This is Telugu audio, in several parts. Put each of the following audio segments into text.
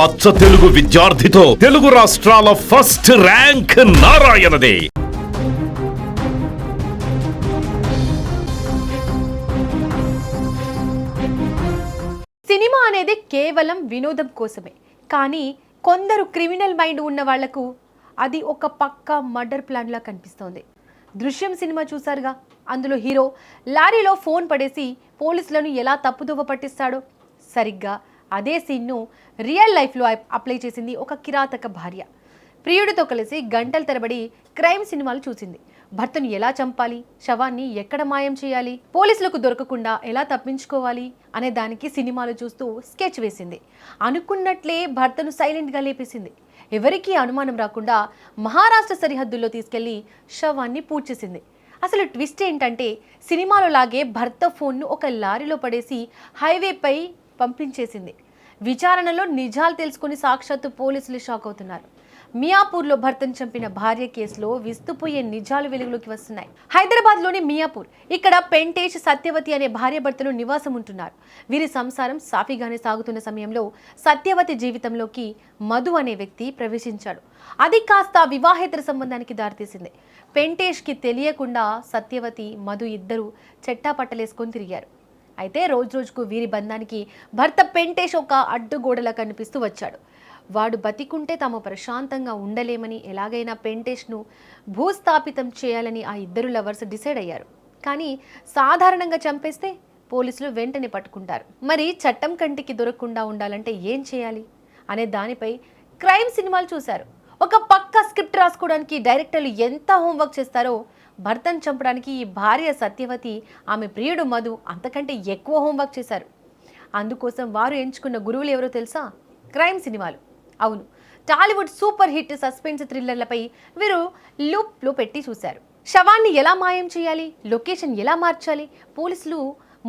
అచ్చ తెలుగు విద్యార్థితో తెలుగు రాష్ట్రాల ఫస్ట్ ర్యాంక్ నారాయణదే. సినిమా అనేది కేవలం వినోదం కోసమే, కానీ కొందరు క్రిమినల్ మైండ్ ఉన్న వాళ్లకు అది ఒక పక్కా మర్డర్ ప్లాన్లా కనిపిస్తోంది. దృశ్యం సినిమా చూసారుగా, అందులో హీరో లారీలో ఫోన్ పడేసి పోలీసులను ఎలా తప్పుదోవ పట్టిస్తాడో, సరిగ్గా అదే సీన్ను రియల్ లైఫ్లో అప్లై చేసింది ఒక కిరాతక భార్య. ప్రియుడితో కలిసి గంటల తరబడి క్రైమ్ సినిమాలు చూసింది. భర్తను ఎలా చంపాలి, శవాన్ని ఎక్కడ మాయం చేయాలి, పోలీసులకు దొరకకుండా ఎలా తప్పించుకోవాలి అనే దానికి సినిమాలు చూస్తూ స్కెచ్ వేసింది. అనుకున్నట్లే భర్తను సైలెంట్గా లేపేసింది. ఎవరికీ అనుమానం రాకుండా మహారాష్ట్ర సరిహద్దుల్లో తీసుకెళ్లి శవాన్ని పూడ్చేసింది. అసలు ట్విస్ట్ ఏంటంటే, సినిమాలో లాగే భర్త ఫోన్ను ఒక లారీలో పడేసి హైవేపై పంపించేసింది. విచారణలో నిజాలు తెలుసుకుని సాక్షాత్తు పోలీసులు షాక్ అవుతున్నారు. మియాపూర్లో భర్తను చంపిన భార్య కేసులో విస్తుపోయే నిజాలు వెలుగులోకి వస్తున్నాయి. హైదరాబాద్లోని మియాపూర్, ఇక్కడ పెంటేష్, సత్యవతి అనే భార్య భర్తలు నివాసం ఉంటున్నారు. వీరి సంసారం సాఫీగానే సాగుతున్న సమయంలో సత్యవతి జీవితంలోకి మధు అనే వ్యక్తి ప్రవేశించాడు. అది కాస్త వివాహేతర సంబంధానికి దారితీసింది. పెంటేష్కి తెలియకుండా సత్యవతి, మధు ఇద్దరు చెట్టాపట్టలేసుకొని తిరిగారు. అయితే రోజుకు వీరి బంధానికి భర్త పెంటేష్ ఒక అడ్డుగోడలా కనిపిస్తూ వచ్చాడు. వాడు బతికుంటే తాము ప్రశాంతంగా ఉండలేమని, ఎలాగైనా పెంటేష్ను భూస్థాపితం చేయాలని ఆ ఇద్దరు లవర్స్ డిసైడ్ అయ్యారు. కానీ సాధారణంగా చంపేస్తే పోలీసులు వెంటనే పట్టుకుంటారు. మరి చట్టం కంటికి దొరకకుండా ఉండాలంటే ఏం చేయాలి అనే దానిపై క్రైమ్ సినిమాలు చూశారు. ఒక పక్క స్క్రిప్ట్ రాసుకోవడానికి డైరెక్టర్లు ఎంత హోంవర్క్ చేస్తారో, భర్తను చంపడానికి ఈ భార్య సత్యవతి, ఆమె ప్రియుడు మధు అంతకంటే ఎక్కువ హోంవర్క్ చేశారు. అందుకోసం వారు ఎంచుకున్న గురువులు ఎవరో తెలుసా? క్రైమ్ సినిమాలు. అవును, టాలీవుడ్ సూపర్ హిట్ సస్పెన్స్ థ్రిల్లర్లపై వీరు లూప్లో పెట్టి చూశారు. శవాన్ని ఎలా మాయం చేయాలి, లొకేషన్ ఎలా మార్చాలి, పోలీసులు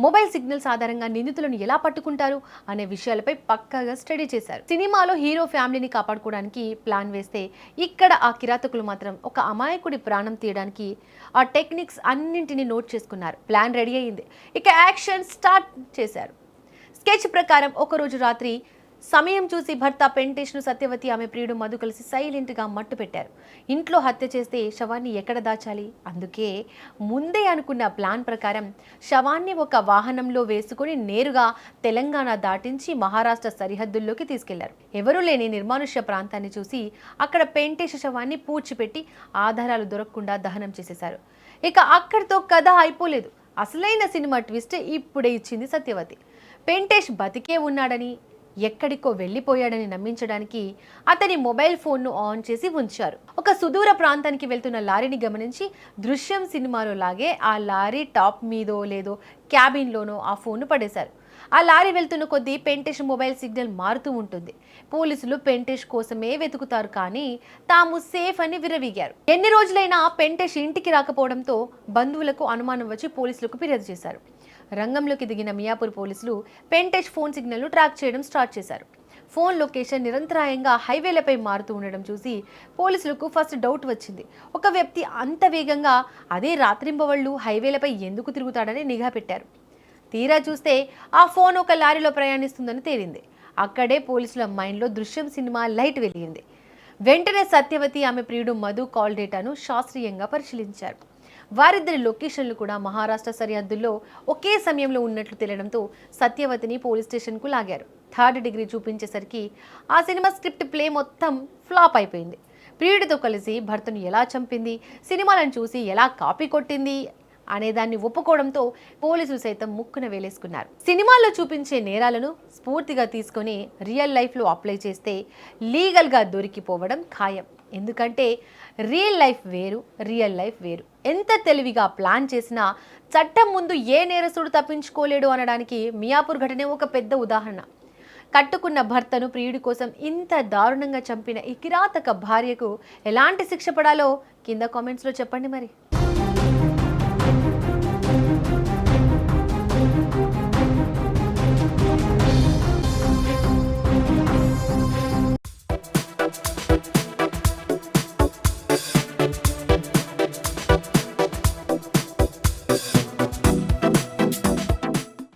మొబైల్ సిగ్నల్స్ ఆధారంగా నిందితులను ఎలా పట్టుకుంటారు అనే విషయాలపై పక్కాగా స్టడీ చేశారు. సినిమాలో హీరో ఫ్యామిలీని కాపాడుకోవడానికి ప్లాన్ వేస్తే, ఇక్కడ ఆ కిరాతకులు మాత్రం ఒక అమాయకుడి ప్రాణం తీయడానికి ఆ టెక్నిక్స్ అన్నింటినీ నోట్ చేసుకున్నారు. ప్లాన్ రెడీ అయ్యింది, ఇక యాక్షన్ స్టార్ట్ చేశారు. స్కెచ్ ప్రకారం ఒకరోజు రాత్రి సమయం చూసి భర్త పెంటేష్ను సత్యవతి, ఆమె ప్రియుడు మధు కలిసి సైలెంట్గా మట్టు పెట్టారు. ఇంట్లో హత్య చేస్తే శవాన్ని ఎక్కడ దాచాలి? అందుకే ముందే అనుకున్న ప్లాన్ ప్రకారం శవాన్ని ఒక వాహనంలో వేసుకుని నేరుగా తెలంగాణ దాటించి మహారాష్ట్ర సరిహద్దుల్లోకి తీసుకెళ్లారు. ఎవరూ లేని నిర్మానుష్య ప్రాంతాన్ని చూసి అక్కడ పెంటేష్ శవాన్ని పూడ్చిపెట్టి ఆధారాలు దొరకకుండా దహనం చేసేశారు. ఇక అక్కడితో కథ అయిపోలేదు. అసలైన సినిమా ట్విస్ట్ ఇప్పుడే ఇచ్చింది సత్యవతి. పెంటేష్ బతికే ఉన్నాడని, ఎక్కడికో వెళ్ళిపోయాడని నమ్మించడానికి అతని మొబైల్ ఫోన్ను ఆన్ చేసి ఉంచారు. ఒక సుదూర ప్రాంతానికి వెళ్తున్న లారీని గమనించి, దృశ్యం సినిమాలో లాగే ఆ లారీ టాప్ మీదో లేదో క్యాబిన్లోనో ఆ ఫోన్ను పడేశారు. ఆ లారీ వెళ్తున్న కొద్దీ పెంటేష్ మొబైల్ సిగ్నల్ మారుతూ ఉంటుంది. పోలీసులు పెంటేష్ కోసమే వెతుకుతారు, కానీ తాము సేఫ్ అని విర్రవీగారు. ఎన్ని రోజులైనా పెంటేష్ ఇంటికి రాకపోవడంతో బంధువులకు అనుమానం వచ్చి పోలీసులకు ఫిర్యాదు చేశారు. రంగంలోకి దిగిన మియాపూర్ పోలీసులు పెంటేష్ ఫోన్ సిగ్నల్ను ట్రాక్ చేయడం స్టార్ట్ చేశారు. ఫోన్ లొకేషన్ నిరంతరాయంగా హైవేలపై మారుతూ ఉండడం చూసి పోలీసులకు ఫస్ట్ డౌట్ వచ్చింది. ఒక వ్యక్తి అంత వేగంగా అదే రాత్రింబవళ్లు హైవేలపై ఎందుకు తిరుగుతాడని నిఘా పెట్టారు. తీరా చూస్తే ఆ ఫోన్ ఒక లారీలో ప్రయాణిస్తుందని తేలింది. అక్కడే పోలీసుల మైండ్లో దృశ్యం సినిమా లైట్ వెలిగింది. వెంటనే సత్యవతి, ఆమె ప్రియుడు మధు కాల్ డేటాను శాస్త్రీయంగా పరిశీలించారు. వారిద్దరి లొకేషన్లు కూడా మహారాష్ట్ర సరిహద్దుల్లో ఒకే సమయంలో ఉన్నట్లు తెలియడంతో సత్యవతిని పోలీస్ స్టేషన్కు లాగారు. థర్డ్ డిగ్రీ చూపించేసరికి ఆ సినిమా స్క్రిప్ట్ ప్లే మొత్తం ఫ్లాప్ అయిపోయింది. ప్రియుడితో కలిసి భర్తను ఎలా చంపింది, సినిమాలను చూసి ఎలా కాపీ కొట్టింది అనేదాన్ని ఒప్పుకోవడంతో పోలీసులు సైతం ముక్కున వేలేసుకున్నారు. సినిమాల్లో చూపించే నేరాలను స్ఫూర్తిగా తీసుకొని రియల్ లైఫ్లో అప్లై చేస్తే లీగల్గా దొరికిపోవడం ఖాయం. ఎందుకంటే రియల్ లైఫ్ వేరు, రియల్ లైఫ్ వేరు. ఎంత తెలివిగా ప్లాన్ చేసినా చట్టం ముందు ఏ నేరస్తుడు తప్పించుకోలేడు అనడానికి మియాపూర్ ఘటనే ఒక పెద్ద ఉదాహరణ. కట్టుకున్న భర్తను ప్రియుడి కోసం ఇంత దారుణంగా చంపిన ఈ కిరాతక భార్యకు ఎలాంటి శిక్ష పడాలో కింద కామెంట్స్లో చెప్పండి మరి.